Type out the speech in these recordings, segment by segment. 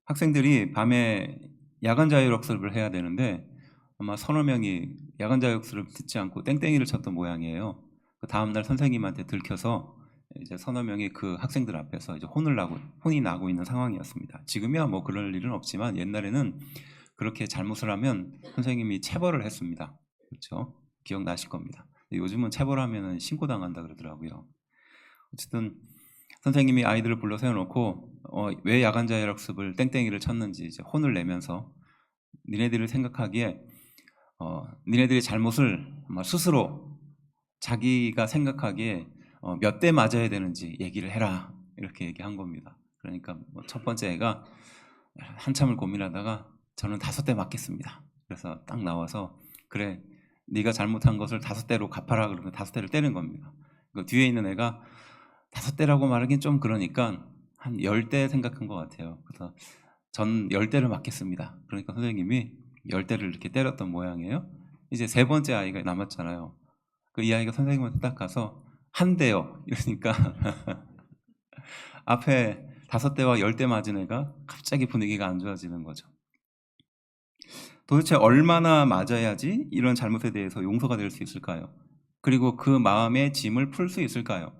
학생들이 밤에 야간 자율학습을 해야 되는데 아마 서너 명이 야간 자율학습을 듣지 않고 땡땡이를 쳤던 모양이에요. 그 다음날 선생님한테 들켜서 이제 서너 명이 그 학생들 앞에서 이제 혼이 나고 있는 상황이었습니다. 지금이야 뭐 그럴 일은 없지만 옛날에는 그렇게 잘못을 하면 선생님이 체벌을 했습니다. 그렇죠? 기억나실 겁니다. 요즘은 체벌하면은 신고당한다 그러더라고요. 어쨌든 선생님이 아이들을 불러 세워놓고 왜 야간 자율학습을 땡땡이를 쳤는지 이제 혼을 내면서 니네들이 생각하기에 니네들이 잘못을 스스로 자기가 생각하기에 몇 대 맞아야 되는지 얘기를 해라 이렇게 얘기한 겁니다. 그러니까 첫 번째 애가 한참을 고민하다가 저는 5대 맞겠습니다. 그래서 딱 나와서 그래 네가 잘못한 것을 5대로 갚아라 그러면 5대를 때린 겁니다. 그 뒤에 있는 애가 5대라고 말하긴 좀 그러니까 한 10대 생각한 것 같아요. 그래서 전 10대를 맞겠습니다. 그러니까 선생님이 10대를 이렇게 때렸던 모양이에요. 이제 세 번째 아이가 남았잖아요. 그 이 아이가 선생님한테 딱 가서 한 대요 이러니까 앞에 5대와 10대 맞은 애가 갑자기 분위기가 안 좋아지는 거죠. 도대체 얼마나 맞아야지 이런 잘못에 대해서 용서가 될 수 있을까요? 그리고 그 마음의 짐을 풀 수 있을까요?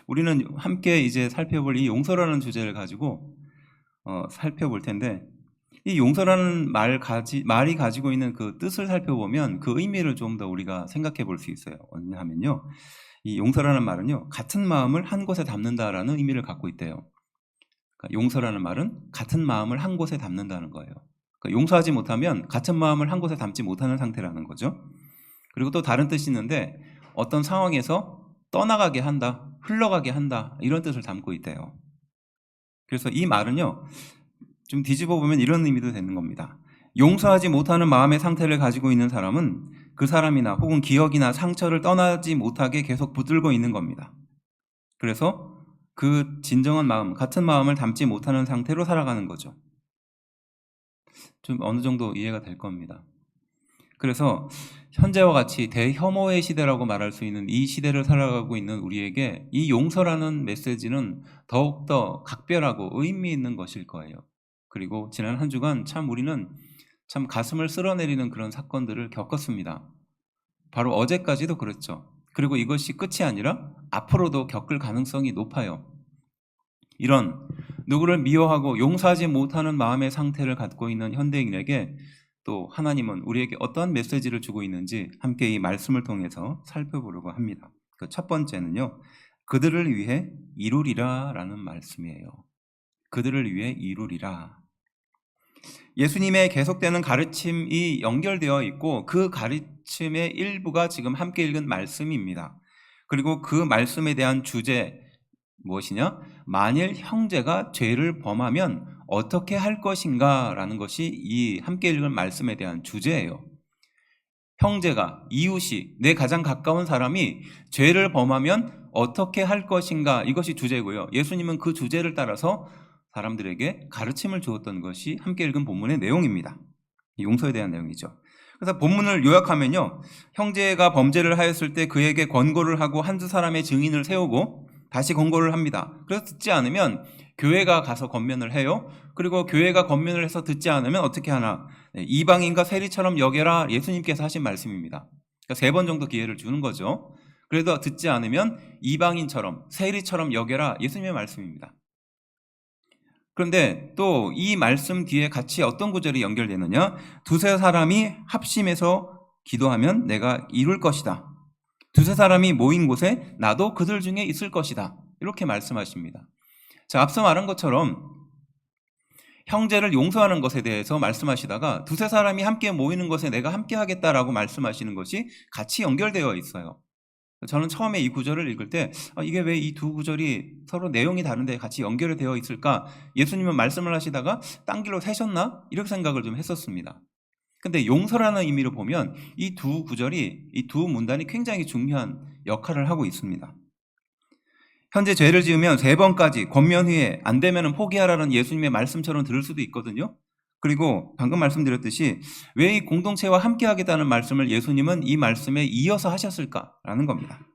우리는 함께 이제 살펴볼 이 용서라는 주제를 가지고 살펴볼 텐데, 이 용서라는 말이 가지고 있는 그 뜻을 살펴보면 그 의미를 좀 더 우리가 생각해 볼 수 있어요. 어냐 하면요, 이 용서라는 말은요, 같은 마음을 한 곳에 담는다라는 의미를 갖고 있대요. 그러니까 용서라는 말은 같은 마음을 한 곳에 담는다는 거예요. 그러니까 용서하지 못하면 같은 마음을 한 곳에 담지 못하는 상태라는 거죠. 그리고 또 다른 뜻이 있는데, 어떤 상황에서 떠나가게 한다, 흘러가게 한다, 이런 뜻을 담고 있대요. 그래서 이 말은요, 좀 뒤집어 보면 이런 의미도 되는 겁니다. 용서하지 못하는 마음의 상태를 가지고 있는 사람은 그 사람이나 혹은 기억이나 상처를 떠나지 못하게 계속 붙들고 있는 겁니다. 그래서 그 진정한 마음, 같은 마음을 담지 못하는 상태로 살아가는 거죠. 좀 어느 정도 이해가 될 겁니다. 그래서 현재와 같이 대혐오의 시대라고 말할 수 있는 이 시대를 살아가고 있는 우리에게 이 용서라는 메시지는 더욱더 각별하고 의미 있는 것일 거예요. 그리고 지난 한 주간 참 우리는 참 가슴을 쓸어내리는 그런 사건들을 겪었습니다. 바로 어제까지도 그랬죠. 그리고 이것이 끝이 아니라 앞으로도 겪을 가능성이 높아요. 이런 누구를 미워하고 용서하지 못하는 마음의 상태를 갖고 있는 현대인에게 또 하나님은 우리에게 어떠한 메시지를 주고 있는지 함께 이 말씀을 통해서 살펴보려고 합니다. 그 첫 번째는요, 그들을 위해 이루리라 라는 말씀이에요. 그들을 위해 이루리라. 예수님의 계속되는 가르침이 연결되어 있고 그 가르침의 일부가 지금 함께 읽은 말씀입니다. 그리고 그 말씀에 대한 주제 무엇이냐? 만일 형제가 죄를 범하면 어떻게 할 것인가 라는 것이 이 함께 읽은 말씀에 대한 주제예요. 형제가, 이웃이, 내 가장 가까운 사람이 죄를 범하면 어떻게 할 것인가, 이것이 주제고요. 예수님은 그 주제를 따라서 사람들에게 가르침을 주었던 것이 함께 읽은 본문의 내용입니다. 용서에 대한 내용이죠. 그래서 본문을 요약하면요, 형제가 범죄를 하였을 때 그에게 권고를 하고 한두 사람의 증인을 세우고 다시 권고를 합니다. 그래서 듣지 않으면 교회가 가서 권면을 해요. 그리고 교회가 권면을 해서 듣지 않으면 어떻게 하나? 이방인과 세리처럼 여겨라, 예수님께서 하신 말씀입니다. 그러니까 3번 정도 기회를 주는 거죠. 그래도 듣지 않으면 이방인처럼 세리처럼 여겨라, 예수님의 말씀입니다. 그런데 또 이 말씀 뒤에 같이 어떤 구절이 연결되느냐? 2-3 사람이 합심해서 기도하면 내가 이룰 것이다. 2-3 사람이 모인 곳에 나도 그들 중에 있을 것이다. 이렇게 말씀하십니다. 자, 앞서 말한 것처럼 형제를 용서하는 것에 대해서 말씀하시다가 2-3 사람이 함께 모이는 것에 내가 함께 하겠다라고 말씀하시는 것이 같이 연결되어 있어요. 저는 처음에 이 구절을 읽을 때 이게 왜 이 두 구절이 서로 내용이 다른데 같이 연결이 되어 있을까? 예수님은 말씀을 하시다가 딴 길로 새셨나? 이렇게 생각을 좀 했었습니다. 근데 용서라는 의미로 보면 이 두 구절이, 이 두 문단이 굉장히 중요한 역할을 하고 있습니다. 현재 죄를 지으면 3번까지 권면 후에 안 되면 포기하라는 예수님의 말씀처럼 들을 수도 있거든요. 그리고 방금 말씀드렸듯이 왜 이 공동체와 함께 하겠다는 말씀을 예수님은 이 말씀에 이어서 하셨을까라는 겁니다.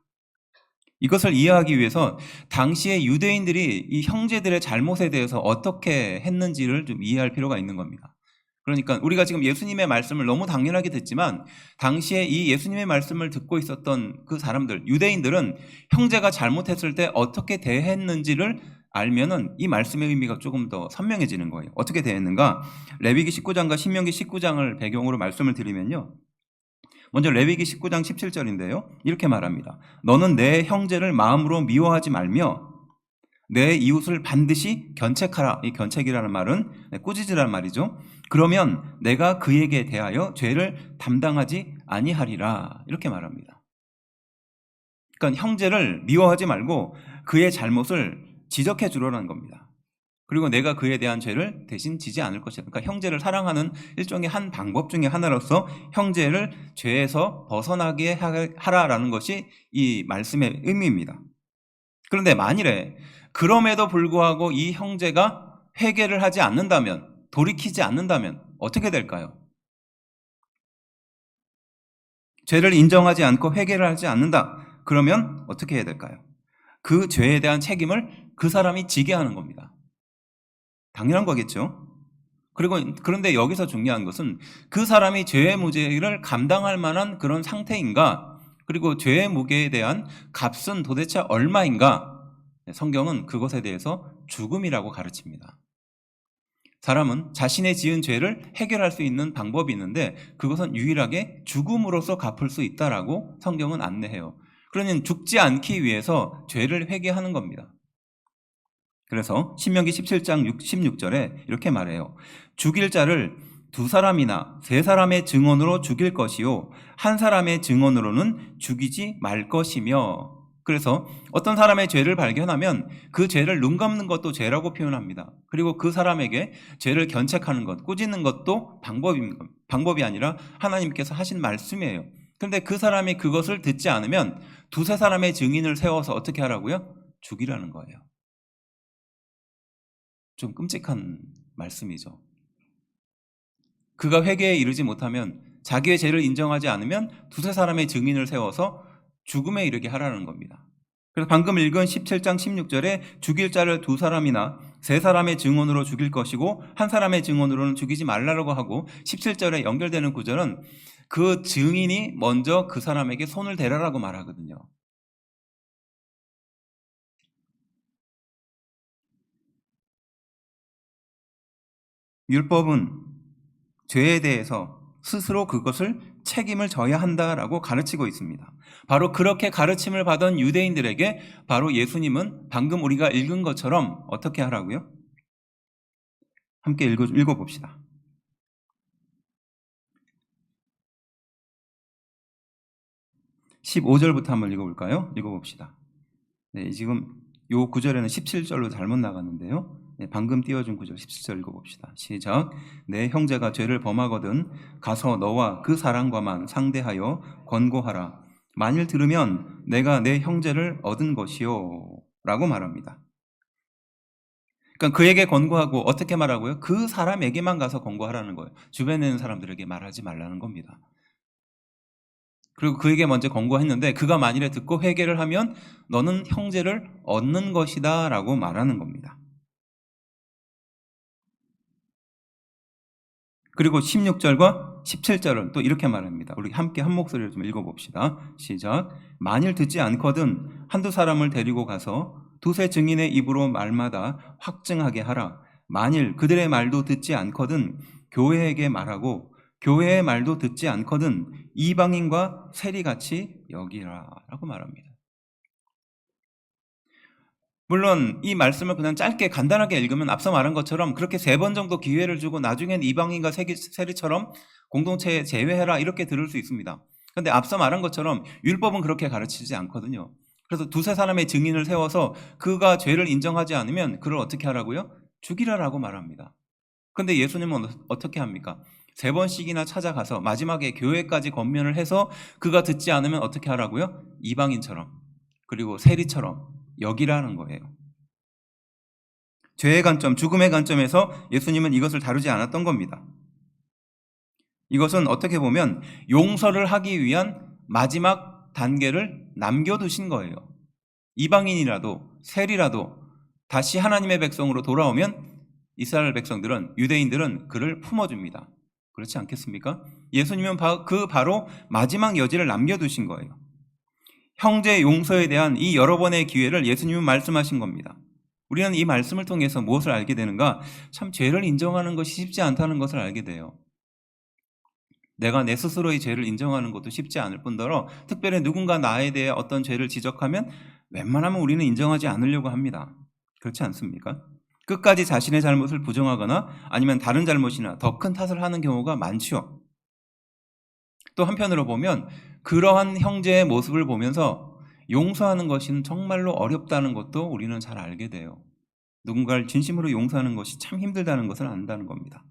이것을 이해하기 위해서 당시의 유대인들이 이 형제들의 잘못에 대해서 어떻게 했는지를 좀 이해할 필요가 있는 겁니다. 그러니까 우리가 지금 예수님의 말씀을 너무 당연하게 듣지만 당시에 이 예수님의 말씀을 듣고 있었던 그 사람들, 유대인들은 형제가 잘못했을 때 어떻게 대했는지를 알면은 이 말씀의 의미가 조금 더 선명해지는 거예요. 어떻게 대했는가? 레위기 19장과 신명기 19장을 배경으로 말씀을 드리면요. 먼저 레위기 19장 17절인데요. 이렇게 말합니다. 너는 내 형제를 마음으로 미워하지 말며 내 이웃을 반드시 견책하라. 이 견책이라는 말은 꾸짖으라는 말이죠. 그러면 내가 그에게 대하여 죄를 담당하지 아니하리라. 이렇게 말합니다. 그러니까 형제를 미워하지 말고 그의 잘못을 지적해 주라는 겁니다. 그리고 내가 그에 대한 죄를 대신 지지 않을 것이다. 그러니까 형제를 사랑하는 일종의 한 방법 중에 하나로서 형제를 죄에서 벗어나게 하라라는 것이 이 말씀의 의미입니다. 그런데 만일에 그럼에도 불구하고 이 형제가 회개를 하지 않는다면, 돌이키지 않는다면 어떻게 될까요? 죄를 인정하지 않고 회개를 하지 않는다. 그러면 어떻게 해야 될까요? 그 죄에 대한 책임을 그 사람이 지게 하는 겁니다. 당연한 거겠죠. 그런데 여기서 중요한 것은 그 사람이 죄의 무게를 감당할 만한 그런 상태인가? 그리고 죄의 무게에 대한 값은 도대체 얼마인가? 성경은 그것에 대해서 죽음이라고 가르칩니다. 사람은 자신의 지은 죄를 해결할 수 있는 방법이 있는데 그것은 유일하게 죽음으로써 갚을 수 있다라고 성경은 안내해요. 그러니 죽지 않기 위해서 죄를 회개하는 겁니다. 그래서 신명기 17장 16절에 이렇게 말해요. 죽일 자를 두 사람이나 세 사람의 증언으로 죽일 것이요 한 사람의 증언으로는 죽이지 말 것이며. 그래서 어떤 사람의 죄를 발견하면 그 죄를 눈감는 것도 죄라고 표현합니다. 그리고 그 사람에게 죄를 견책하는 것, 꾸짖는 것도 방법이 아니라 하나님께서 하신 말씀이에요. 그런데 그 사람이 그것을 듣지 않으면 두세 사람의 증인을 세워서 어떻게 하라고요? 죽이라는 거예요. 좀 끔찍한 말씀이죠. 그가 회개에 이르지 못하면 자기의 죄를 인정하지 않으면 두세 사람의 증인을 세워서 죽음에 이르게 하라는 겁니다. 그래서 방금 읽은 17장 16절에 죽일 자를 두 사람이나 세 사람의 증언으로 죽일 것이고 한 사람의 증언으로는 죽이지 말라고 하고 17절에 연결되는 구절은 그 증인이 먼저 그 사람에게 손을 대라라고 말하거든요. 율법은 죄에 대해서 스스로 그것을 책임을 져야 한다라고 가르치고 있습니다. 바로 그렇게 가르침을 받은 유대인들에게 바로 예수님은 방금 우리가 읽은 것처럼 어떻게 하라고요? 함께 읽어봅시다. 15절부터 한번 읽어볼까요? 읽어봅시다. 네, 지금 요 구절에는 17절로 잘못 나갔는데요. 네, 방금 띄워준 구절 17절 읽어봅시다. 시작. 내 형제가 죄를 범하거든 가서 너와 그 사람과만 상대하여 권고하라. 만일 들으면 내가 내 형제를 얻은 것이요 라고 말합니다. 그러니까 그에게 권고하고 어떻게 말하고요? 그 사람에게만 가서 권고하라는 거예요. 주변에 있는 사람들에게 말하지 말라는 겁니다. 그리고 그에게 먼저 권고했는데 그가 만일에 듣고 회개를 하면 너는 형제를 얻는 것이다 라고 말하는 겁니다. 그리고 16절과 17절은 또 이렇게 말합니다. 우리 함께 한 목소리로 좀 읽어봅시다. 시작. 만일 듣지 않거든 한두 사람을 데리고 가서 두세 증인의 입으로 말마다 확증하게 하라. 만일 그들의 말도 듣지 않거든 교회에게 말하고 교회의 말도 듣지 않거든 이방인과 세리같이 여기라 라고 말합니다. 물론 이 말씀을 그냥 짧게 간단하게 읽으면 앞서 말한 것처럼 그렇게 3번 정도 기회를 주고 나중엔 이방인과 세리처럼 공동체에 제외해라 이렇게 들을 수 있습니다. 그런데 앞서 말한 것처럼 율법은 그렇게 가르치지 않거든요. 그래서 두세 사람의 증인을 세워서 그가 죄를 인정하지 않으면 그를 어떻게 하라고요? 죽이라라고 말합니다. 그런데 예수님은 어떻게 합니까? 3번씩이나 찾아가서 마지막에 교회까지 권면을 해서 그가 듣지 않으면 어떻게 하라고요? 이방인처럼 그리고 세리처럼 여기라는 거예요. 죄의 관점, 죽음의 관점에서 예수님은 이것을 다루지 않았던 겁니다. 이것은 어떻게 보면 용서를 하기 위한 마지막 단계를 남겨두신 거예요. 이방인이라도 세리라도 다시 하나님의 백성으로 돌아오면 이스라엘 백성들은, 유대인들은 그를 품어줍니다. 그렇지 않겠습니까? 예수님은 바로 마지막 여지를 남겨두신 거예요. 형제 용서에 대한 이 여러 번의 기회를 예수님은 말씀하신 겁니다. 우리는 이 말씀을 통해서 무엇을 알게 되는가? 참 죄를 인정하는 것이 쉽지 않다는 것을 알게 돼요. 내가 내 스스로의 죄를 인정하는 것도 쉽지 않을 뿐더러 특별히 누군가 나에 대해 어떤 죄를 지적하면 웬만하면 우리는 인정하지 않으려고 합니다. 그렇지 않습니까? 끝까지 자신의 잘못을 부정하거나 아니면 다른 잘못이나 더 큰 탓을 하는 경우가 많지요. 또 한편으로 보면 그러한 형제의 모습을 보면서 용서하는 것은 정말로 어렵다는 것도 우리는 잘 알게 돼요. 누군가를 진심으로 용서하는 것이 참 힘들다는 것을 안다는 겁니다.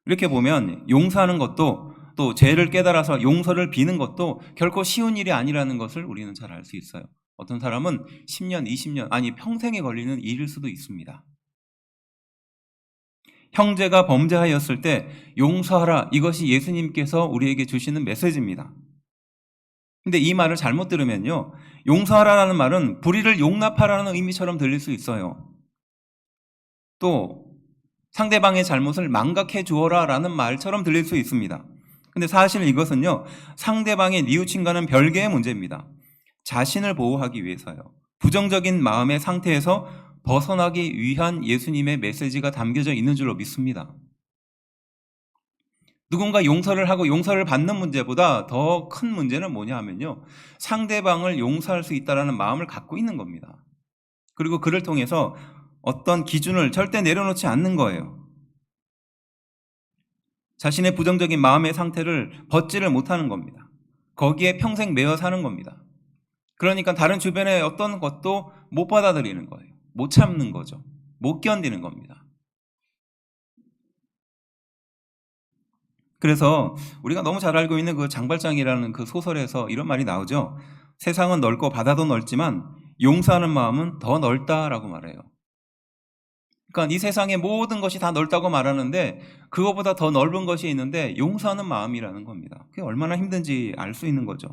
이렇게 보면 용서하는 것도 또 죄를 깨달아서 용서를 비는 것도 결코 쉬운 일이 아니라는 것을 우리는 잘 알 수 있어요. 어떤 사람은 10년, 20년, 아니 평생에 걸리는 일일 수도 있습니다. 형제가 범죄하였을 때 용서하라, 이것이 예수님께서 우리에게 주시는 메시지입니다. 근데 이 말을 잘못 들으면요, 용서하라는 말은 불의를 용납하라는 의미처럼 들릴 수 있어요. 또 상대방의 잘못을 망각해 주어라 라는 말처럼 들릴 수 있습니다. 근데 사실 이것은요, 상대방의 뉘우침과는 별개의 문제입니다. 자신을 보호하기 위해서요, 부정적인 마음의 상태에서 벗어나기 위한 예수님의 메시지가 담겨져 있는 줄로 믿습니다. 누군가 용서를 하고 용서를 받는 문제보다 더 큰 문제는 뭐냐 하면요, 상대방을 용서할 수 있다는 마음을 갖고 있는 겁니다. 그리고 그를 통해서 어떤 기준을 절대 내려놓지 않는 거예요. 자신의 부정적인 마음의 상태를 벗지를 못하는 겁니다. 거기에 평생 매여 사는 겁니다. 그러니까 다른 주변의 어떤 것도 못 받아들이는 거예요. 못 참는 거죠. 못 견디는 겁니다. 그래서 우리가 너무 잘 알고 있는 그 장발장이라는 그 소설에서 이런 말이 나오죠. 세상은 넓고 바다도 넓지만 용서하는 마음은 더 넓다라고 말해요. 그러니까 이 세상의 모든 것이 다 넓다고 말하는데 그거보다 더 넓은 것이 있는데 용서하는 마음이라는 겁니다. 그게 얼마나 힘든지 알 수 있는 거죠.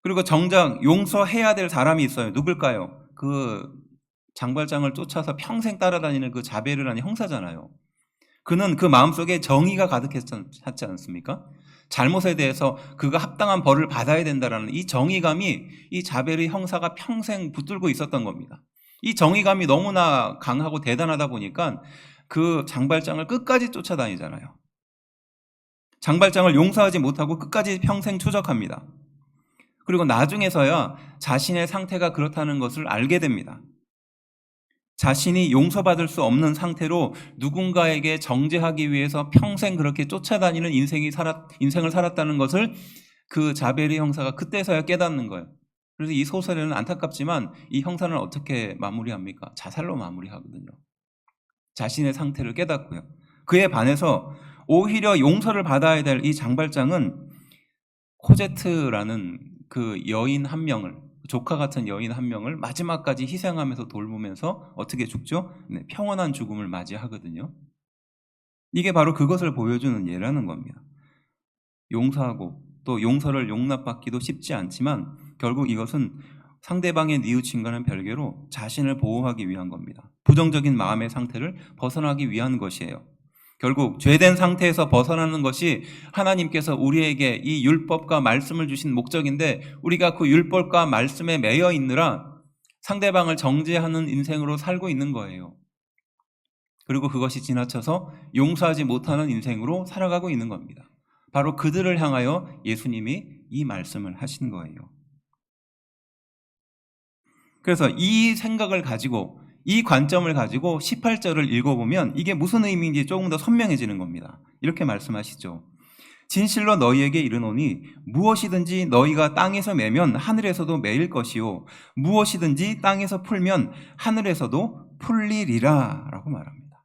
그리고 정작 용서해야 될 사람이 있어요. 누굴까요? 그 장발장을 쫓아서 평생 따라다니는 그 자베르라는 형사잖아요. 그는 그 마음속에 정의가 가득했지 않습니까? 잘못에 대해서 그가 합당한 벌을 받아야 된다라는 이 정의감이 이 자베르 형사가 평생 붙들고 있었던 겁니다. 이 정의감이 너무나 강하고 대단하다 보니까 그 장발장을 끝까지 쫓아다니잖아요. 장발장을 용서하지 못하고 끝까지 평생 추적합니다. 그리고 나중에서야 자신의 상태가 그렇다는 것을 알게 됩니다. 자신이 용서받을 수 없는 상태로 누군가에게 정죄하기 위해서 평생 그렇게 쫓아다니는 인생을 살았다는 것을 그 자베르 형사가 그때서야 깨닫는 거예요. 그래서 이 소설에는 안타깝지만 이 형사는 어떻게 마무리합니까? 자살로 마무리하거든요. 자신의 상태를 깨닫고요. 그에 반해서 오히려 용서를 받아야 될 이 장발장은 코제트라는 그 여인 한 명을, 조카 같은 여인 한 명을 마지막까지 희생하면서 돌보면서 어떻게 죽죠? 네, 평온한 죽음을 맞이하거든요. 이게 바로 그것을 보여주는 예라는 겁니다. 용서하고 또 용서를 용납받기도 쉽지 않지만 결국 이것은 상대방의 뉘우침과는 별개로 자신을 보호하기 위한 겁니다. 부정적인 마음의 상태를 벗어나기 위한 것이에요. 결국 죄된 상태에서 벗어나는 것이 하나님께서 우리에게 이 율법과 말씀을 주신 목적인데 우리가 그 율법과 말씀에 매여 있느라 상대방을 정죄하는 인생으로 살고 있는 거예요. 그리고 그것이 지나쳐서 용서하지 못하는 인생으로 살아가고 있는 겁니다. 바로 그들을 향하여 예수님이 이 말씀을 하신 거예요. 그래서 이 생각을 가지고 이 관점을 가지고 18절을 읽어보면 이게 무슨 의미인지 조금 더 선명해지는 겁니다. 이렇게 말씀하시죠. 진실로 너희에게 이르노니 무엇이든지 너희가 땅에서 매면 하늘에서도 매일 것이요 무엇이든지 땅에서 풀면 하늘에서도 풀리리라 라고 말합니다.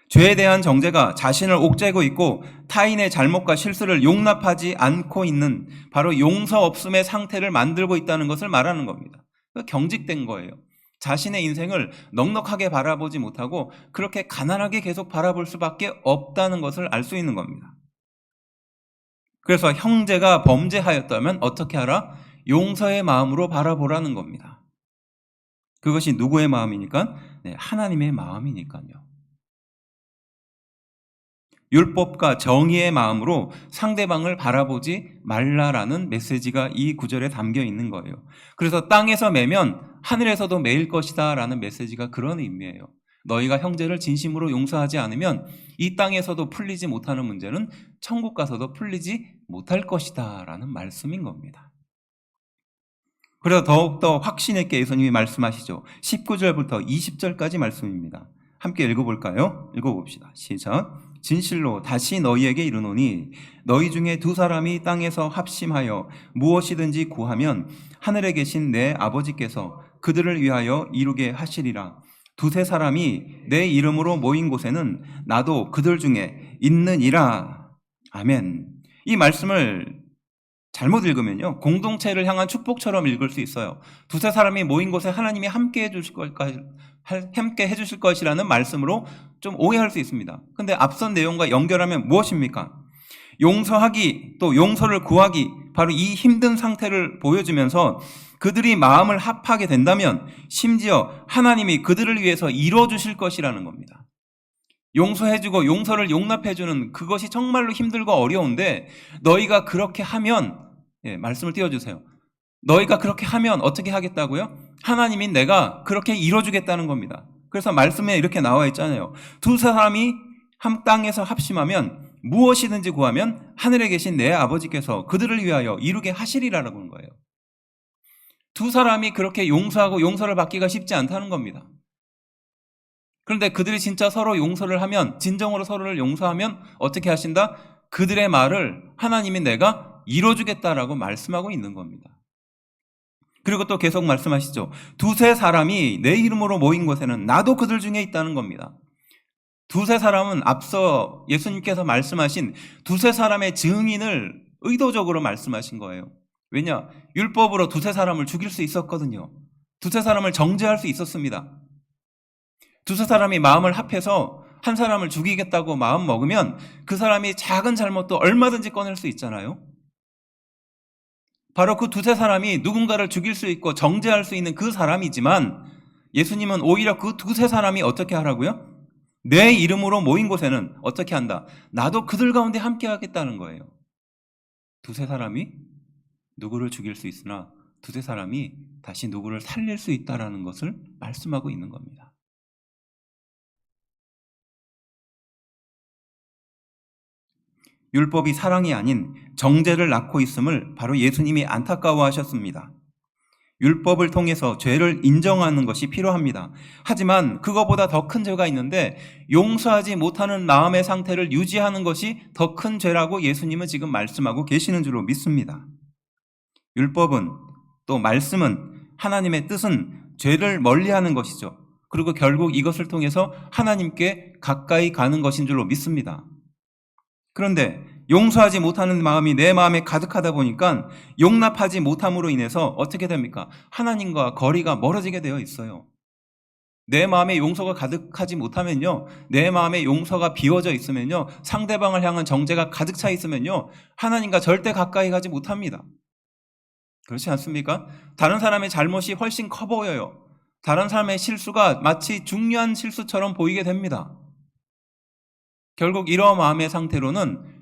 죄에 대한 정죄가 자신을 옥죄고 있고 타인의 잘못과 실수를 용납하지 않고 있는 바로 용서 없음의 상태를 만들고 있다는 것을 말하는 겁니다. 경직된 거예요. 자신의 인생을 넉넉하게 바라보지 못하고 그렇게 가난하게 계속 바라볼 수밖에 없다는 것을 알 수 있는 겁니다. 그래서 형제가 범죄하였다면 어떻게 하라? 용서의 마음으로 바라보라는 겁니다. 그것이 누구의 마음이니까? 네, 하나님의 마음이니까요. 율법과 정의의 마음으로 상대방을 바라보지 말라라는 메시지가 이 구절에 담겨 있는 거예요. 그래서 땅에서 매면 하늘에서도 매일 것이다 라는 메시지가 그런 의미예요. 너희가 형제를 진심으로 용서하지 않으면 이 땅에서도 풀리지 못하는 문제는 천국 가서도 풀리지 못할 것이다 라는 말씀인 겁니다. 그래서 더욱더 확신 있게 예수님이 말씀하시죠. 19절부터 20절까지 말씀입니다. 함께 읽어볼까요? 읽어봅시다. 시작. 진실로 다시 너희에게 이르노니 너희 중에 두 사람이 땅에서 합심하여 무엇이든지 구하면 하늘에 계신 내 아버지께서 그들을 위하여 이루게 하시리라. 두세 사람이 내 이름으로 모인 곳에는 나도 그들 중에 있느니라. 아멘. 이 말씀을 잘못 읽으면요, 공동체를 향한 축복처럼 읽을 수 있어요. 두세 사람이 모인 곳에 하나님이 함께 해주실 것이라는 말씀으로 좀 오해할 수 있습니다. 근데 앞선 내용과 연결하면 무엇입니까? 용서하기, 또 용서를 구하기, 바로 이 힘든 상태를 보여주면서 그들이 마음을 합하게 된다면 심지어 하나님이 그들을 위해서 이뤄주실 것이라는 겁니다. 용서해주고 용서를 용납해주는 그것이 정말로 힘들고 어려운데 너희가 그렇게 하면, 말씀을 띄워주세요. 너희가 그렇게 하면 어떻게 하겠다고요? 하나님인 내가 그렇게 이뤄주겠다는 겁니다. 그래서 말씀에 이렇게 나와 있잖아요. 두 사람이 한 땅에서 합심하면 무엇이든지 구하면 하늘에 계신 내 아버지께서 그들을 위하여 이루게 하시리라라고 하는 거예요. 두 사람이 그렇게 용서하고 용서를 받기가 쉽지 않다는 겁니다. 그런데 그들이 진짜 서로 용서를 하면, 진정으로 서로를 용서하면 어떻게 하신다? 그들의 말을 하나님인 내가 이뤄주겠다라고 말씀하고 있는 겁니다. 그리고 또 계속 말씀하시죠. 두세 사람이 내 이름으로 모인 곳에는 나도 그들 중에 있다는 겁니다. 두세 사람은 앞서 예수님께서 말씀하신 두세 사람의 증인을 의도적으로 말씀하신 거예요. 왜냐? 율법으로 두세 사람을 죽일 수 있었거든요. 두세 사람을 정죄할 수 있었습니다. 두세 사람이 마음을 합해서 한 사람을 죽이겠다고 마음 먹으면 그 사람이 작은 잘못도 얼마든지 꺼낼 수 있잖아요. 바로 그 두세 사람이 누군가를 죽일 수 있고 정죄할 수 있는 그 사람이지만 예수님은 오히려 그 두세 사람이 어떻게 하라고요? 내 이름으로 모인 곳에는 어떻게 한다? 나도 그들 가운데 함께 하겠다는 거예요. 두세 사람이 누구를 죽일 수 있으나 두세 사람이 다시 누구를 살릴 수 있다는 것을 말씀하고 있는 겁니다. 율법이 사랑이 아닌 정죄를 낳고 있음을 바로 예수님이 안타까워하셨습니다. 율법을 통해서 죄를 인정하는 것이 필요합니다. 하지만 그거보다 더 큰 죄가 있는데 용서하지 못하는 마음의 상태를 유지하는 것이 더 큰 죄라고 예수님은 지금 말씀하고 계시는 줄로 믿습니다. 율법은, 또 말씀은, 하나님의 뜻은 죄를 멀리하는 것이죠. 그리고 결국 이것을 통해서 하나님께 가까이 가는 것인 줄로 믿습니다. 그런데 용서하지 못하는 마음이 내 마음에 가득하다 보니까 용납하지 못함으로 인해서 어떻게 됩니까? 하나님과 거리가 멀어지게 되어 있어요. 내 마음에 용서가 가득하지 못하면요, 내 마음에 용서가 비워져 있으면요, 상대방을 향한 정죄가 가득 차 있으면요, 하나님과 절대 가까이 가지 못합니다. 그렇지 않습니까? 다른 사람의 잘못이 훨씬 커 보여요. 다른 사람의 실수가 마치 중요한 실수처럼 보이게 됩니다. 결국 이러한 마음의 상태로는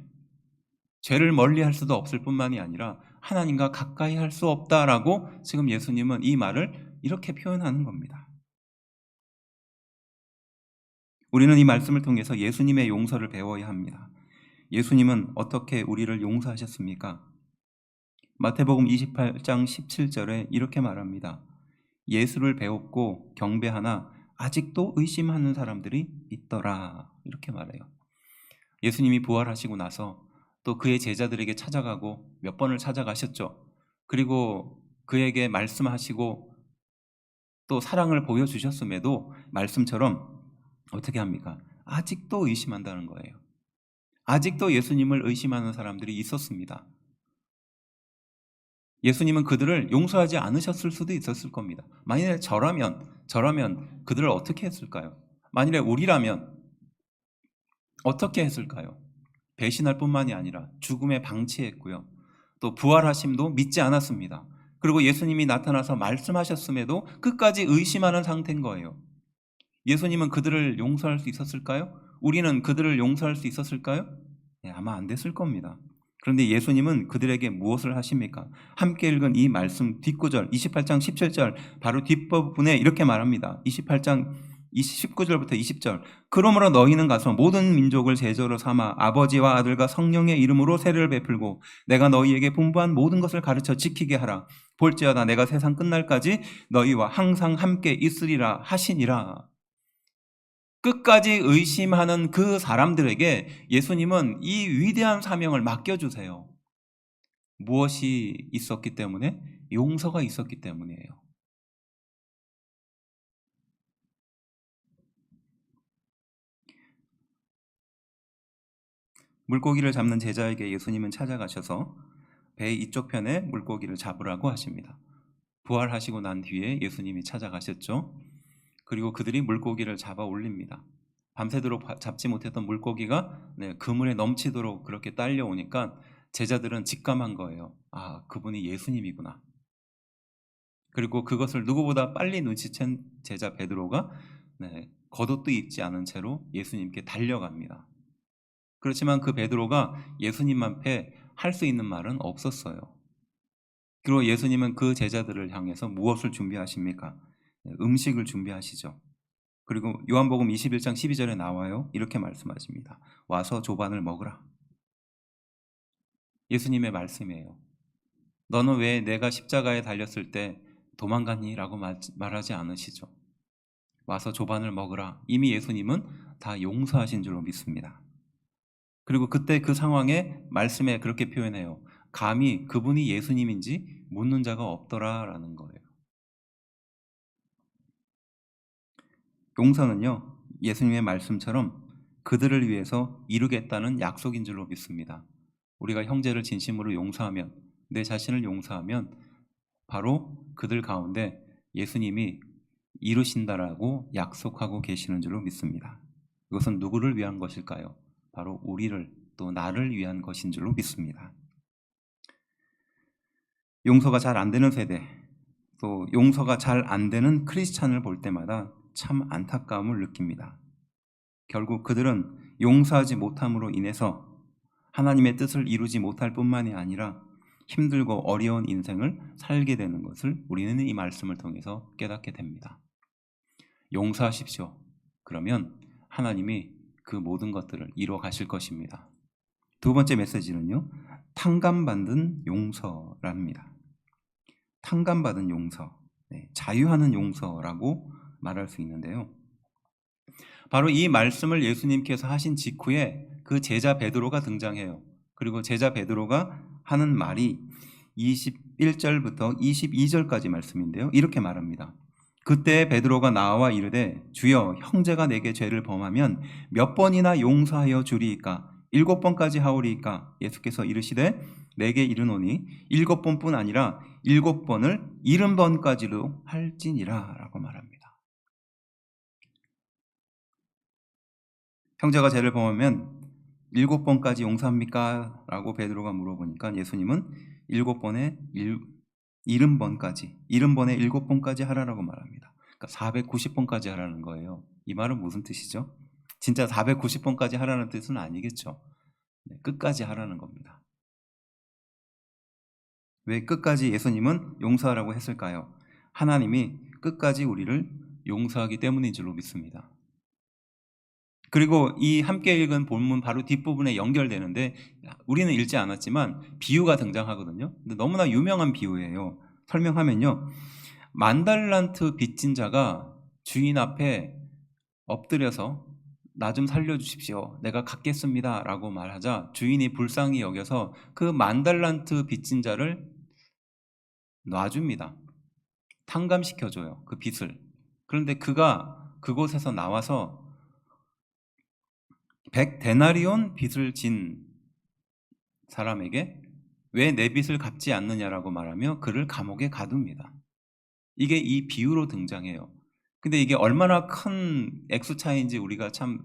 죄를 멀리할 수도 없을 뿐만이 아니라 하나님과 가까이 할 수 없다라고 지금 예수님은 이 말을 이렇게 표현하는 겁니다. 우리는 이 말씀을 통해서 예수님의 용서를 배워야 합니다. 예수님은 어떻게 우리를 용서하셨습니까? 마태복음 28장 17절에 이렇게 말합니다. 예수를 배웠고 경배하나 아직도 의심하는 사람들이 있더라. 이렇게 말해요. 예수님이 부활하시고 나서 또 그의 제자들에게 찾아가고 몇 번을 찾아가셨죠. 그리고 그에게 말씀하시고 또 사랑을 보여주셨음에도 말씀처럼 어떻게 합니까? 아직도 의심한다는 거예요. 아직도 예수님을 의심하는 사람들이 있었습니다. 예수님은 그들을 용서하지 않으셨을 수도 있었을 겁니다. 만일에 저라면 그들을 어떻게 했을까요? 만일에 우리라면 어떻게 했을까요? 배신할 뿐만이 아니라 죽음에 방치했고요. 또 부활하심도 믿지 않았습니다. 그리고 예수님이 나타나서 말씀하셨음에도 끝까지 의심하는 상태인 거예요. 예수님은 그들을 용서할 수 있었을까요? 우리는 그들을 용서할 수 있었을까요? 네, 아마 안 됐을 겁니다. 그런데 예수님은 그들에게 무엇을 하십니까? 함께 읽은 이 말씀 뒷구절 28장 17절 바로 뒷부분에 이렇게 말합니다. 28장 19절부터 20절 그러므로 너희는 가서 모든 민족을 제자로 삼아 아버지와 아들과 성령의 이름으로 세례를 베풀고 내가 너희에게 분부한 모든 것을 가르쳐 지키게 하라. 볼지어다 내가 세상 끝날까지 너희와 항상 함께 있으리라 하시니라. 끝까지 의심하는 그 사람들에게 예수님은 이 위대한 사명을 맡겨주세요. 무엇이 있었기 때문에? 용서가 있었기 때문이에요. 물고기를 잡는 제자에게 예수님은 찾아가셔서 배 이쪽 편에 물고기를 잡으라고 하십니다. 부활하시고 난 뒤에 예수님이 찾아가셨죠. 그리고 그들이 물고기를 잡아 올립니다. 밤새도록 잡지 못했던 물고기가 그물에 넘치도록 그렇게 딸려오니까 제자들은 직감한 거예요. 아, 그분이 예수님이구나. 그리고 그것을 누구보다 빨리 눈치챈 제자 베드로가 겉옷도 입지 않은 채로 예수님께 달려갑니다. 그렇지만 그 베드로가 예수님 앞에 할 수 있는 말은 없었어요. 그리고 예수님은 그 제자들을 향해서 무엇을 준비하십니까? 음식을 준비하시죠. 그리고 요한복음 21장 12절에 나와요. 이렇게 말씀하십니다. 와서 조반을 먹으라. 예수님의 말씀이에요. 너는 왜 내가 십자가에 달렸을 때 도망갔니? 라고 말하지 않으시죠. 와서 조반을 먹으라. 이미 예수님은 다 용서하신 줄로 믿습니다. 그리고 그때 그 상황에 말씀에 그렇게 표현해요. 감히 그분이 예수님인지 묻는 자가 없더라라는 거예요. 용서는요, 예수님의 말씀처럼 그들을 위해서 이루겠다는 약속인 줄로 믿습니다. 우리가 형제를 진심으로 용서하면, 내 자신을 용서하면 바로 그들 가운데 예수님이 이루신다라고 약속하고 계시는 줄로 믿습니다. 이것은 누구를 위한 것일까요? 바로 우리를, 또 나를 위한 것인 줄로 믿습니다. 용서가 잘 안 되는 세대, 또 용서가 잘 안 되는 크리스찬을 볼 때마다 참 안타까움을 느낍니다. 결국 그들은 용서하지 못함으로 인해서 하나님의 뜻을 이루지 못할 뿐만이 아니라 힘들고 어려운 인생을 살게 되는 것을 우리는 이 말씀을 통해서 깨닫게 됩니다. 용서하십시오. 그러면 하나님이 그 모든 것들을 이루어 가실 것입니다. 두 번째 메시지는요, 탕감받은 용서랍니다. 탕감받은 용서, 자유하는 용서라고 말할 수 있는데요. 바로 이 말씀을 예수님께서 하신 직후에 그 제자 베드로가 등장해요. 그리고 제자 베드로가 하는 말이 21절부터 22절까지 말씀인데요. 이렇게 말합니다. 그때 베드로가 나와 이르되 주여 형제가 내게 죄를 범하면 몇 번이나 용서하여 주리이까? 7번까지 하오리이까? 예수께서 이르시되 내게 이르노니 7번뿐 아니라 7번을 70번까지도 할지니라 라고 말합니다. 형제가 죄를 범하면 7번까지 용서합니까? 라고 베드로가 물어보니까 예수님은 7번에 70번까지 70번에 7번까지 하라라고 말합니다. 그러니까 490번까지 하라는 거예요. 이 말은 무슨 뜻이죠? 진짜 490번까지 하라는 뜻은 아니겠죠. 끝까지 하라는 겁니다. 왜 끝까지 예수님은 용서하라고 했을까요? 하나님이 끝까지 우리를 용서하기 때문인 줄로 믿습니다. 그리고 이 함께 읽은 본문 바로 뒷부분에 연결되는데 우리는 읽지 않았지만 비유가 등장하거든요. 근데 너무나 유명한 비유예요. 설명하면요, 10,000달란트 빚진 자가 주인 앞에 엎드려서 나 좀 살려주십시오. 내가 갚겠습니다. 라고 말하자 주인이 불쌍히 여겨서 그 10,000달란트 빚진 자를 놔줍니다. 탕감시켜줘요. 그 빚을. 그런데 그가 그곳에서 나와서 100데나리온 빚을 진 사람에게 왜 내 빚을 갚지 않느냐라고 말하며 그를 감옥에 가둡니다. 이게 이 비유로 등장해요. 근데 이게 얼마나 큰 액수 차이인지 우리가 참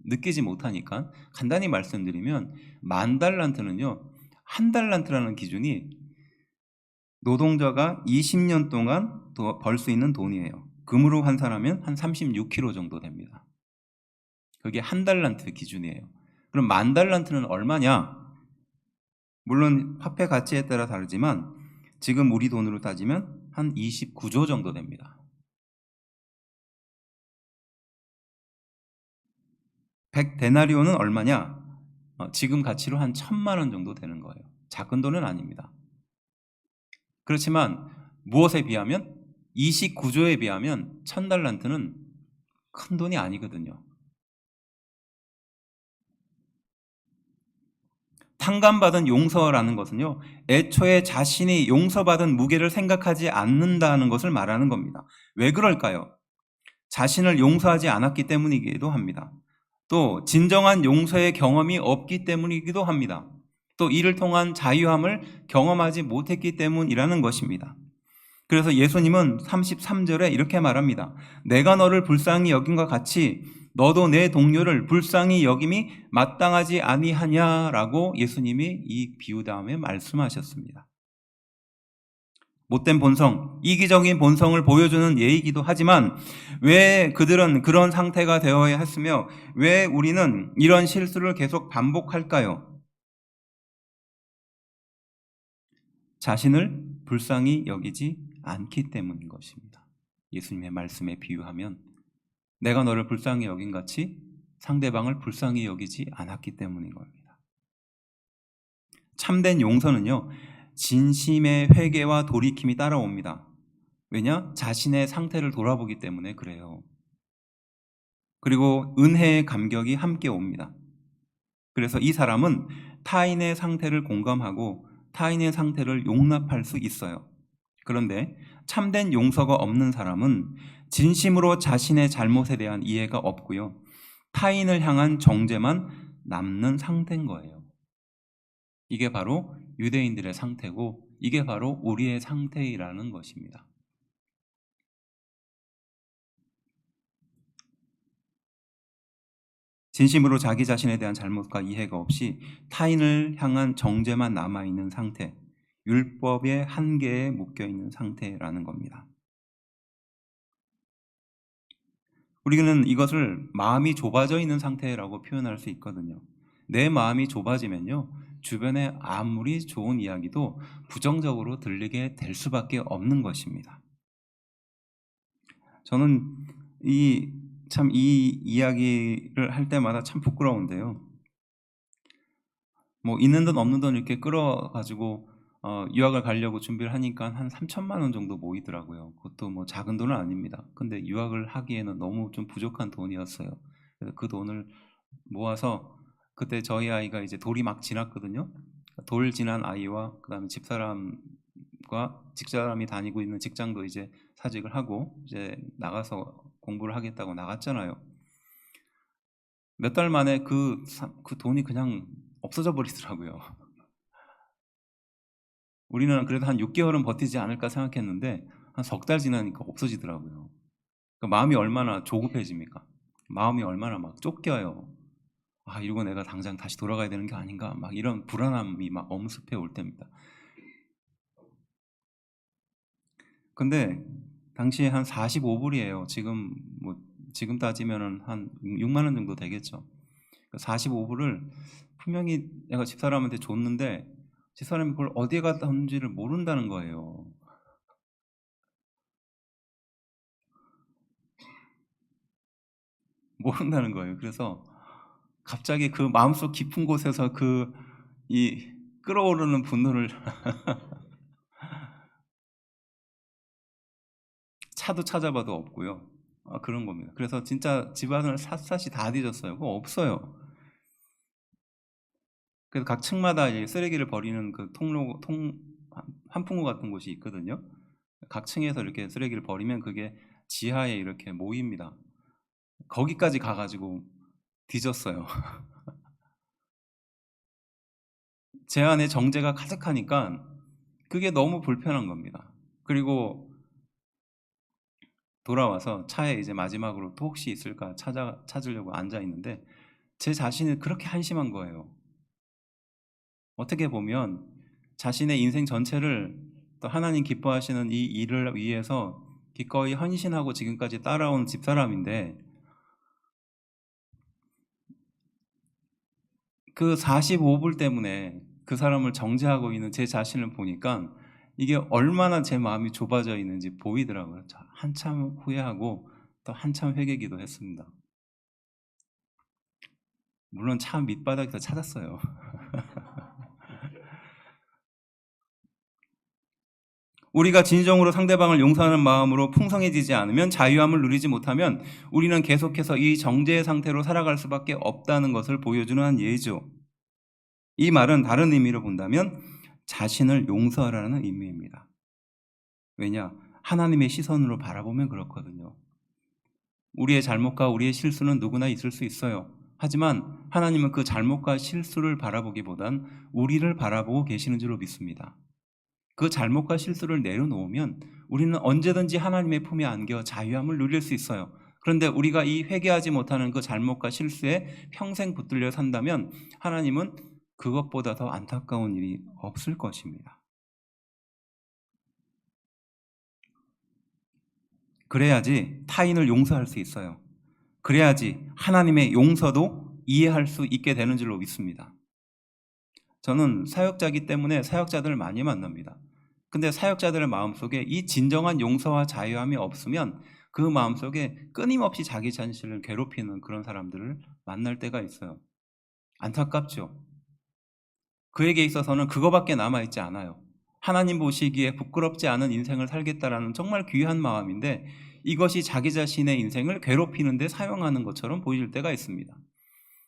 느끼지 못하니까 간단히 말씀드리면 10,000달란트는요, 1달란트라는 기준이 노동자가 20년 동안 벌 수 있는 돈이에요. 금으로 환산하면 한 36kg 정도 됩니다. 그게 한 달란트 기준이에요. 그럼 만 달란트는 얼마냐? 물론 화폐 가치에 따라 다르지만 지금 우리 돈으로 따지면 한 29조 정도 됩니다. 100데나리온은 얼마냐? 지금 가치로 한 1,000만 원 정도 되는 거예요. 작은 돈은 아닙니다. 그렇지만 무엇에 비하면 29조에 비하면 1,000달란트는 큰 돈이 아니거든요. 탕감받은 용서라는 것은요, 애초에 자신이 용서받은 무게를 생각하지 않는다는 것을 말하는 겁니다. 왜 그럴까요? 자신을 용서하지 않았기 때문이기도 합니다. 또 진정한 용서의 경험이 없기 때문이기도 합니다. 또 이를 통한 자유함을 경험하지 못했기 때문이라는 것입니다. 그래서 예수님은 33절에 이렇게 말합니다. 내가 너를 불쌍히 여김과 같이 너도 내 동료를 불쌍히 여김이 마땅하지 아니하냐라고 예수님이 이 비유 다음에 말씀하셨습니다. 못된 본성, 이기적인 본성을 보여주는 예이기도 하지만 왜 그들은 그런 상태가 되어야 했으며 왜 우리는 이런 실수를 계속 반복할까요? 자신을 불쌍히 여기지 않기 때문인 것입니다. 예수님의 말씀에 비유하면 내가 너를 불쌍히 여긴 같이 상대방을 불쌍히 여기지 않았기 때문인 겁니다. 참된 용서는요, 진심의 회개와 돌이킴이 따라옵니다. 왜냐? 자신의 상태를 돌아보기 때문에 그래요. 그리고 은혜의 감격이 함께 옵니다. 그래서 이 사람은 타인의 상태를 공감하고 타인의 상태를 용납할 수 있어요. 그런데 참된 용서가 없는 사람은 진심으로 자신의 잘못에 대한 이해가 없고요. 타인을 향한 정죄만 남는 상태인 거예요. 이게 바로 유대인들의 상태고 이게 바로 우리의 상태이라는 것입니다. 진심으로 자기 자신에 대한 잘못과 이해가 없이 타인을 향한 정죄만 남아있는 상태, 율법의 한계에 묶여있는 상태라는 겁니다. 우리는 이것을 마음이 좁아져 있는 상태라고 표현할 수 있거든요. 내 마음이 좁아지면요, 주변에 아무리 좋은 이야기도 부정적으로 들리게 될 수밖에 없는 것입니다. 저는 이 이야기를 할 때마다 참 부끄러운데요. 뭐 있는 돈 없는 돈 이렇게 끌어가지고 유학을 가려고 준비를 하니까 한 3천만 원 정도 모이더라고요. 그것도 뭐 작은 돈은 아닙니다. 근데 유학을 하기에는 너무 좀 부족한 돈이었어요. 그래서 그 돈을 모아서 그때 저희 아이가 이제 돌이 막 지났거든요. 돌 지난 아이와 그다음에 집사람이 다니고 있는 직장도 이제 사직을 하고 이제 나가서 공부를 하겠다고 나갔잖아요. 몇 달 만에 그 돈이 그냥 없어져 버리더라고요. 우리는 그래도 한 6개월은 버티지 않을까 생각했는데 한 석 달 지나니까 없어지더라고요. 그러니까 마음이 얼마나 조급해집니까? 마음이 얼마나 막 쫓겨요. 아, 이러고 내가 당장 다시 돌아가야 되는 게 아닌가? 막 이런 불안함이 막 엄습해 올 때입니다. 근데 당시에 한 45불이에요. 지금 따지면은 한 6만 원 정도 되겠죠. 45불을 분명히 내가 집사람한테 줬는데 집사람이 그걸 어디에 갖다 뒀는지를 모른다는 거예요. 모른다는 거예요. 그래서 갑자기 그 마음속 깊은 곳에서 이 끓어오르는 분노를 차도 찾아봐도 없고요. 그런 겁니다. 그래서 진짜 집안을 샅샅이 다 뒤졌어요. 그거 없어요. 그래서 각 층마다 이제 쓰레기를 버리는 그 환풍구 같은 곳이 있거든요. 각 층에서 이렇게 쓰레기를 버리면 그게 지하에 이렇게 모입니다. 거기까지 가가지고 뒤졌어요. 제 안에 정제가 가득하니까 그게 너무 불편한 겁니다. 그리고 돌아와서 차에 이제 마지막으로 또 혹시 있을까 찾으려고 앉아 있는데 제 자신이 그렇게 한심한 거예요. 어떻게 보면 자신의 인생 전체를 또 하나님 기뻐하시는 이 일을 위해서 기꺼이 헌신하고 지금까지 따라온 집사람인데 그 45불 때문에 그 사람을 정죄하고 있는 제 자신을 보니까 이게 얼마나 제 마음이 좁아져 있는지 보이더라고요. 한참 후회하고 또 한참 회개기도 했습니다. 물론 참 밑바닥에서 찾았어요. 우리가 진정으로 상대방을 용서하는 마음으로 풍성해지지 않으면, 자유함을 누리지 못하면 우리는 계속해서 이 정죄의 상태로 살아갈 수밖에 없다는 것을 보여주는 한 예죠. 이 말은 다른 의미로 본다면 자신을 용서하라는 의미입니다. 왜냐? 하나님의 시선으로 바라보면 그렇거든요. 우리의 잘못과 우리의 실수는 누구나 있을 수 있어요. 하지만 하나님은 그 잘못과 실수를 바라보기보단 우리를 바라보고 계시는 줄로 믿습니다. 그 잘못과 실수를 내려놓으면 우리는 언제든지 하나님의 품에 안겨 자유함을 누릴 수 있어요. 그런데 우리가 이 회개하지 못하는 그 잘못과 실수에 평생 붙들려 산다면 하나님은 그것보다 더 안타까운 일이 없을 것입니다. 그래야지 타인을 용서할 수 있어요. 그래야지 하나님의 용서도 이해할 수 있게 되는 줄로 믿습니다. 저는 사역자이기 때문에 사역자들을 많이 만납니다. 근데 사역자들의 마음속에 이 진정한 용서와 자유함이 없으면 그 마음속에 끊임없이 자기 자신을 괴롭히는 그런 사람들을 만날 때가 있어요. 안타깝죠. 그에게 있어서는 그거밖에 남아있지 않아요. 하나님 보시기에 부끄럽지 않은 인생을 살겠다라는 정말 귀한 마음인데 이것이 자기 자신의 인생을 괴롭히는 데 사용하는 것처럼 보일 때가 있습니다.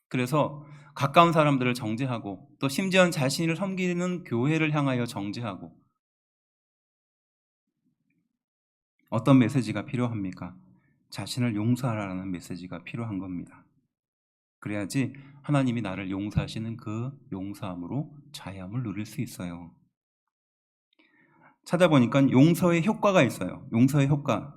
그래서 가까운 사람들을 정죄하고 또 심지어 자신을 섬기는 교회를 향하여 정죄하고, 어떤 메시지가 필요합니까? 자신을 용서하라는 메시지가 필요한 겁니다. 그래야지 하나님이 나를 용서하시는 그 용서함으로 자유함을 누릴 수 있어요. 찾아보니까 용서의 효과가 있어요. 용서의 효과.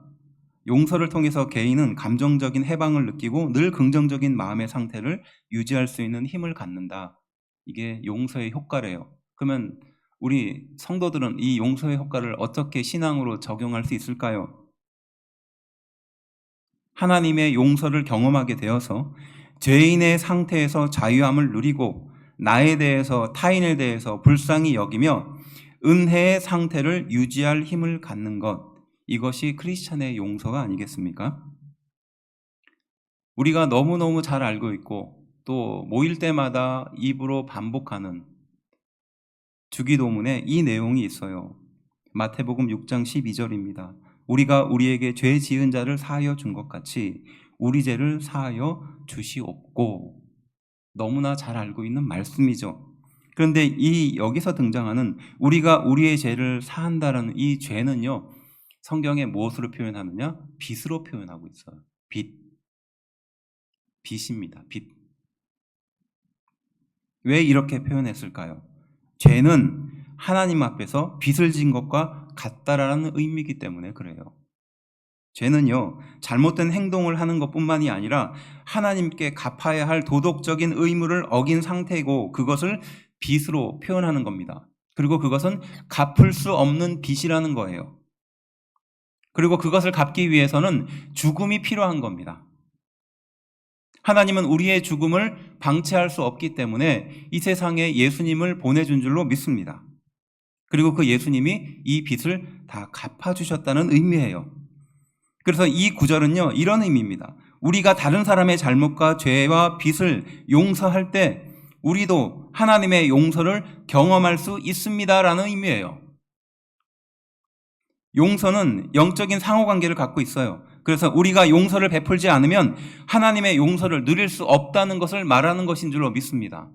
용서를 통해서 개인은 감정적인 해방을 느끼고 늘 긍정적인 마음의 상태를 유지할 수 있는 힘을 갖는다. 이게 용서의 효과래요. 그러면 우리 성도들은 이 용서의 효과를 어떻게 신앙으로 적용할 수 있을까요? 하나님의 용서를 경험하게 되어서 죄인의 상태에서 자유함을 누리고 나에 대해서, 타인에 대해서 불쌍히 여기며 은혜의 상태를 유지할 힘을 갖는 것, 이것이 크리스찬의 용서가 아니겠습니까? 우리가 너무너무 잘 알고 있고 또 모일 때마다 입으로 반복하는 주기도문에 이 내용이 있어요. 마태복음 6장 12절입니다. 우리가 우리에게 죄 지은 자를 사하여 준 것 같이 우리 죄를 사하여 주시옵고. 너무나 잘 알고 있는 말씀이죠. 그런데 이 여기서 등장하는 우리가 우리의 죄를 사한다라는 이 죄는요, 성경에 무엇으로 표현하느냐? 빚으로 표현하고 있어요. 빚입니다. 빚. 왜 이렇게 표현했을까요? 죄는 하나님 앞에서 빚을 진 것과 같다라는 의미이기 때문에 그래요. 죄는요, 잘못된 행동을 하는 것뿐만이 아니라 하나님께 갚아야 할 도덕적인 의무를 어긴 상태이고 그것을 빚으로 표현하는 겁니다. 그리고 그것은 갚을 수 없는 빚이라는 거예요. 그리고 그것을 갚기 위해서는 죽음이 필요한 겁니다. 하나님은 우리의 죽음을 방치할 수 없기 때문에 이 세상에 예수님을 보내준 줄로 믿습니다. 그리고 그 예수님이 이 빚을 다 갚아주셨다는 의미예요. 그래서 이 구절은요, 이런 의미입니다. 우리가 다른 사람의 잘못과 죄와 빚을 용서할 때 우리도 하나님의 용서를 경험할 수 있습니다라는 의미예요. 용서는 영적인 상호관계를 갖고 있어요. 그래서 우리가 용서를 베풀지 않으면 하나님의 용서를 누릴 수 없다는 것을 말하는 것인 줄로 믿습니다.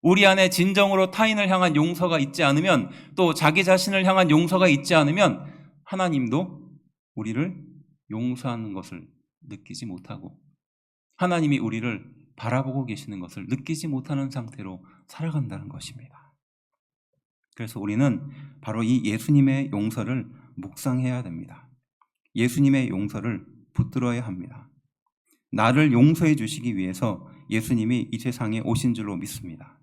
우리 안에 진정으로 타인을 향한 용서가 있지 않으면, 또 자기 자신을 향한 용서가 있지 않으면 하나님도 우리를 용서하는 것을 느끼지 못하고 하나님이 우리를 바라보고 계시는 것을 느끼지 못하는 상태로 살아간다는 것입니다. 그래서 우리는 바로 이 예수님의 용서를 묵상해야 됩니다. 예수님의 용서를 붙들어야 합니다. 나를 용서해 주시기 위해서 예수님이 이 세상에 오신 줄로 믿습니다.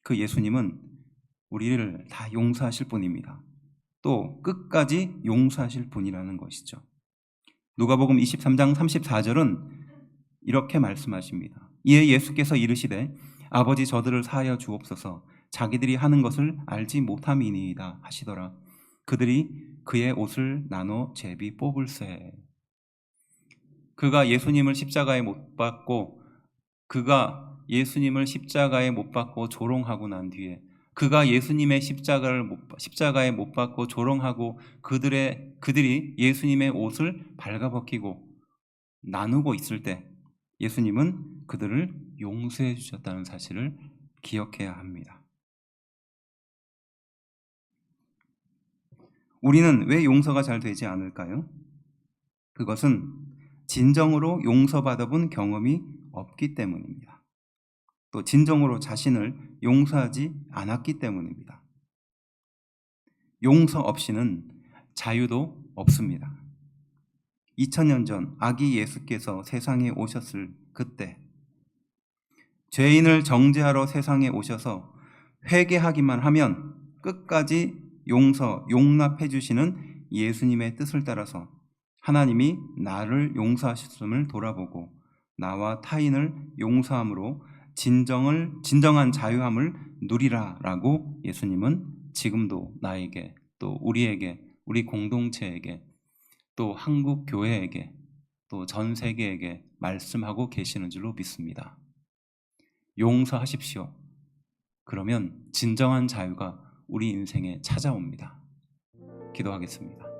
그 예수님은 우리를 다 용서하실 분입니다. 또 끝까지 용서하실 분이라는 것이죠. 누가복음 23장 34절은 이렇게 말씀하십니다. 이에 예수께서 이르시되 아버지 저들을 사하여 주옵소서 자기들이 하는 것을 알지 못함이니이다 하시더라. 그들이 그의 옷을 나눠 제비 뽑을세. 그가 예수님을 십자가에 못 박고 조롱하고 난 뒤에 그가 예수님의 십자가에 못 박고 조롱하고 그들이 예수님의 옷을 발가벗기고 나누고 있을 때 예수님은 그들을 용서해 주셨다는 사실을 기억해야 합니다. 우리는 왜 용서가 잘 되지 않을까요? 그것은 진정으로 용서받아본 경험이 없기 때문입니다. 또 진정으로 자신을 용서하지 않았기 때문입니다. 용서 없이는 자유도 없습니다. 2000년 전 아기 예수께서 세상에 오셨을 그때 죄인을 정죄하러 세상에 오셔서 회개하기만 하면 끝까지 용납해 주시는 예수님의 뜻을 따라서 하나님이 나를 용서하셨음을 돌아보고 나와 타인을 용서함으로 진정한 자유함을 누리라라고 예수님은 지금도 나에게 또 우리에게 우리 공동체에게 또 한국 교회에게 또 전 세계에게 말씀하고 계시는 줄로 믿습니다. 용서하십시오. 그러면 진정한 자유가 우리 인생에 찾아옵니다. 기도하겠습니다.